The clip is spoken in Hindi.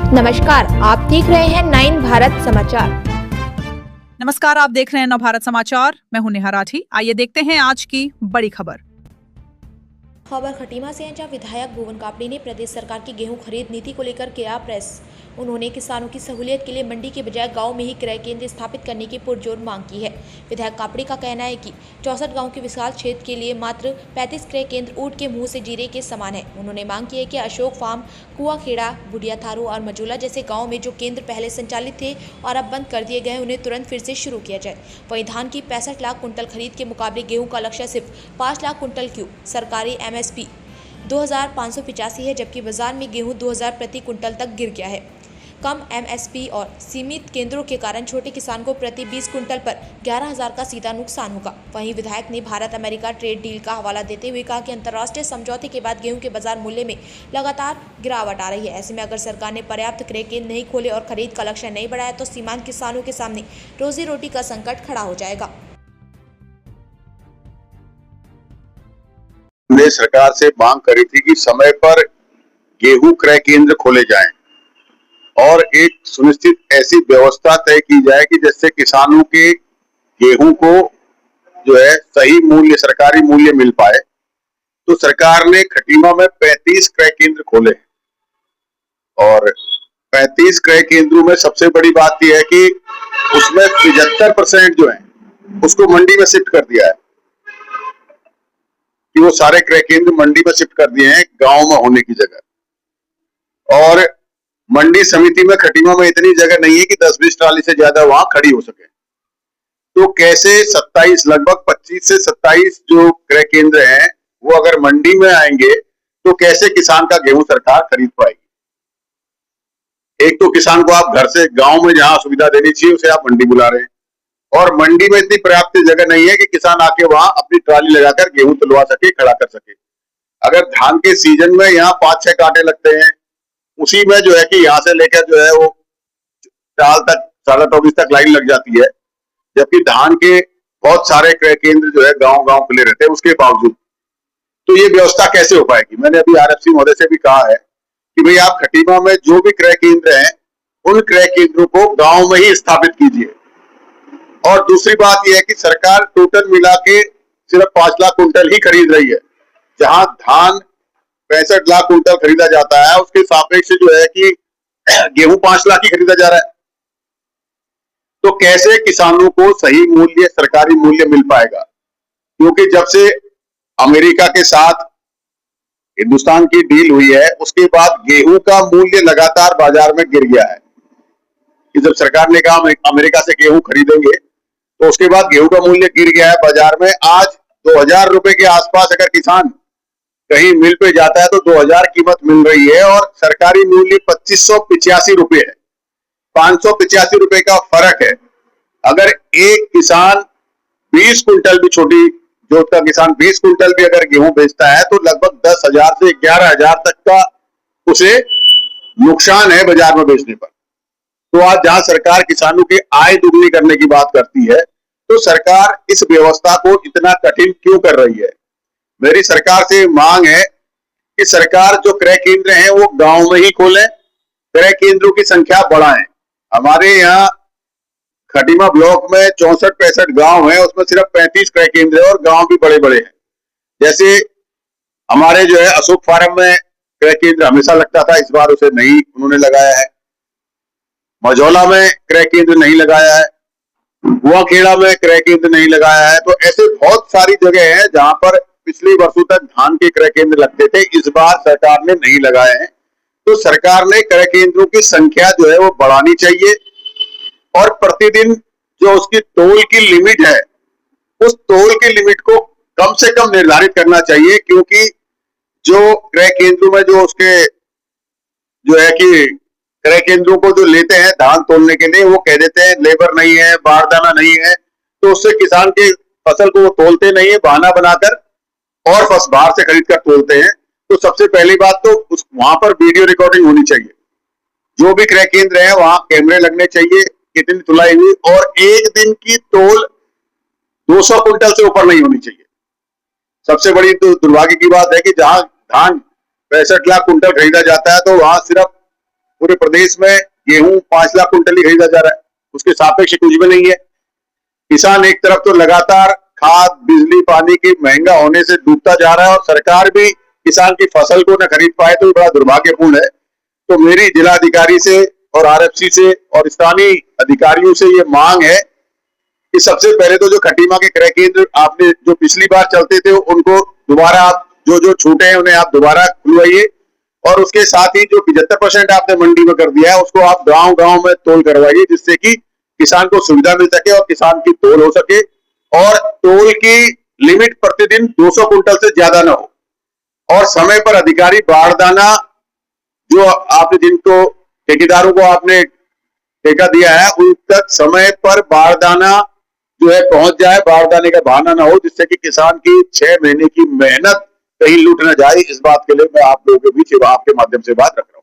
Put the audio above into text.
नमस्कार, आप देख रहे हैं 9 भारत समाचार। नमस्कार, आप देख रहे हैं नव भारत समाचार। मैं हूं नेहा राठी। आइए देखते हैं आज की बड़ी खबर। खटीमा से हैं, जहां विधायक भुवन कापड़ी ने प्रदेश सरकार की गेहूं खरीद नीति को लेकर किया प्रेस। उन्होंने किसानों की सहूलियत के लिए मंडी के बजाय गांव में ही क्रय केंद्र स्थापित करने की पुरजोर मांग की है। विधायक कापड़ी का कहना है कि 64 गांव के विशाल क्षेत्र के लिए मात्र 35 क्रय केंद्र ऊंट के मुंह से जीरे के समान है। उन्होंने मांग की है कि अशोक फार्म, कुआखेड़ा, बुढ़िया थारू और मजूला जैसे गाँव में जो केंद्र पहले संचालित थे और अब बंद कर दिए गए, उन्हें तुरंत फिर से शुरू किया जाए। वहीं धान की 65 लाख कुंटल खरीद के मुकाबले गेहूँ का लक्ष्य सिर्फ 5 लाख कुंटल क्यों? सरकारी MSP 2585 है, जबकि बाजार में गेहूं 2000 प्रति कुंटल तक गिर गया है। कम MSP और सीमित केंद्रों के कारण छोटे किसान को प्रति 20 कुंटल पर 11,000 का सीधा नुकसान होगा। वहीं विधायक ने भारत अमेरिका ट्रेड डील का हवाला देते हुए कहा कि अंतर्राष्ट्रीय समझौते के बाद गेहूं के बाजार मूल्य में लगातार गिरावट आ रही है। ऐसे में अगर सरकार ने पर्याप्त क्रय केंद्र नहीं खोले और खरीद का लक्ष्य नहीं बढ़ाया तो सीमांत किसानों के सामने रोजी रोटी का संकट खड़ा हो जाएगा। ने सरकार से मांग करी थी कि समय पर गेहूं क्रय केंद्र खोले जाएं और एक सुनिश्चित ऐसी व्यवस्था तय की जाए कि जिससे किसानों के गेहूं को जो है सही मूल्य, सरकारी मूल्य मिल पाए। तो सरकार ने खटीमा में 35 क्रय केंद्र खोले और 35 क्रय केंद्रों में सबसे बड़ी बात यह है कि उसमें 75% जो है उसको मंडी में शिफ्ट कर दिया है कि वो सारे क्रय केंद्र मंडी में शिफ्ट कर दिए हैं गांव में होने की जगह। और मंडी समिति में खटीमा में इतनी जगह नहीं है कि 10-20 ट्राली से ज्यादा वहां खड़ी हो सके। तो कैसे 27 लगभग 25 से 27 जो क्रय केंद्र हैं वो अगर मंडी में आएंगे तो कैसे किसान का गेहूं सरकार खरीद पाएगी? एक तो किसान को आप घर से गांव में जहां सुविधा देनी चाहिए उसे आप मंडी बुला रहे हैं और मंडी में इतनी पर्याप्त जगह नहीं है कि किसान आके वहां अपनी ट्राली लगाकर गेहूं तुलवा सके, खड़ा कर सके। अगर धान के सीजन में यहाँ 5-6 कांटे लगते हैं, उसी में जो है कि यहाँ से लेकर जो है वो चाल तक 24:30 तक लाइन लग जाती है, जबकि धान के बहुत सारे क्रय केंद्र जो है गांव-गांव खुले रहते हैं उसके बावजूद। तो ये व्यवस्था कैसे हो पाएगी? मैंने अभी RFC महोदय से भी कहा है कि भाई आप खटीमा में जो भी क्रय केंद्र हैं उन क्रय केंद्रों को गांव में ही स्थापित कीजिए। और दूसरी बात यह है कि सरकार टोटल मिला के सिर्फ 5 लाख कुंटल ही खरीद रही है, जहां धान 65 लाख कुंटल खरीदा जाता है उसके सापेक्ष जो है कि गेहूं 5 लाख ही खरीदा जा रहा है। तो कैसे किसानों को सही मूल्य, सरकारी मूल्य मिल पाएगा? क्योंकि जब से अमेरिका के साथ हिंदुस्तान की डील हुई है उसके बाद गेहूं का मूल्य लगातार बाजार में गिर गया है कि जब सरकार ने कहा अमेरिका से गेहूं खरीदेंगे तो उसके बाद गेहूं का मूल्य गिर गया है बाजार में। आज 2000 रुपए के आसपास अगर किसान कहीं मिल पे जाता है तो 2000 कीमत मिल रही है और सरकारी मूल्य 2585 रुपए है। 585 रुपए का फर्क है। अगर एक किसान 20 कुंटल भी, छोटी जोत का किसान 20 कुंटल भी अगर गेहूं बेचता है तो लगभग 10,000 से 11,000 तक का उसे नुकसान है बाजार में बेचने पर। तो आज जहां सरकार किसानों की आय दुगनी करने की बात करती है तो सरकार इस व्यवस्था को इतना कठिन क्यों कर रही है? मेरी सरकार से मांग है कि सरकार जो क्रय केंद्र हैं वो गांव में ही खोलें, क्रय केंद्रों की संख्या बढ़ाएं। हमारे यहाँ खटीमा ब्लॉक में 64-65 गांव है, उसमें सिर्फ 35 क्रय केंद्र है और गांव भी बड़े बड़े हैं। जैसे हमारे जो है अशोक फार्म में क्रय केंद्र हमेशा लगता था, इस बार उसे नहीं उन्होंने लगाया है। मजौला में क्रय केंद्र नहीं लगाया है, कुआखेड़ा में क्रय केंद्र नहीं लगाया है। तो ऐसे बहुत सारी जगह है जहां पर पिछले वर्षों तक धान के क्रय केंद्र लगते थे, इस बार सरकार ने नहीं लगाए हैं। तो सरकार ने क्रय केंद्रों की संख्या जो है वो बढ़ानी चाहिए और प्रतिदिन जो उसकी तोल की लिमिट है उस तोल की लिमिट को कम से कम निर्धारित करना चाहिए, क्योंकि जो क्रय केंद्रों में जो उसके जो है कि क्रय केंद्रों को जो लेते हैं धान तोलने के लिए, वो कह देते हैं लेबर नहीं है, बारदाना नहीं है, तो उससे किसान के फसल को वो तोलते नहीं है, बहाना बनाकर और फसल बाहर से खरीद कर तोलते हैं। तो सबसे पहली बात तो वहां पर वीडियो रिकॉर्डिंग होनी चाहिए। जो भी क्रय केंद्र है वहां कैमरे लगने चाहिए, कितनी तुलाई हुई, और एक दिन की तोल 200 कुंटल से ऊपर नहीं होनी चाहिए। सबसे बड़ी तो दुर्भाग्य की बात है कि जहां धान 65 लाख कुंटल खरीदा जाता है तो वहां सिर्फ पूरे प्रदेश में गेहूं 5 लाख कुंटल ही खरीदा जा रहा है, उसके सापेक्ष कुछ भी नहीं है। किसान एक तरफ तो लगातार खाद बिजली पानी के महंगा होने से डूबता जा रहा है और सरकार भी किसान की फसल को न खरीद पाए, तो बड़ा दुर्भाग्यपूर्ण है। तो मेरी जिलाधिकारी से और आरएफसी से और स्थानीय अधिकारियों से ये मांग है कि सबसे पहले तो जो खटीमा के क्रय केंद्र आपने जो पिछली बार चलते थे उनको दोबारा आप जो छूटे हैं उन्हें आप दोबारा खुलवाइए, और उसके साथ ही जो 75% आपने मंडी में कर दिया है उसको आप गांव-गांव में तोल करवाइए, जिससे कि किसान को सुविधा मिल सके और किसान की तोल हो सके, और तोल की लिमिट प्रतिदिन 200 कुंटल से ज्यादा ना हो, और समय पर अधिकारी बारदाना जो आपने जिनको ठेकेदारों को आपने ठेका दिया है उन तक समय पर बारदाना जो है पहुंच जाए, बारदाने का बहाना ना हो, जिससे कि किसान की 6 महीने की मेहनत कहीं लूट न जाए। इस बात के लिए मैं आप लोगों के बीच आपके माध्यम से बात रख रहा हूं।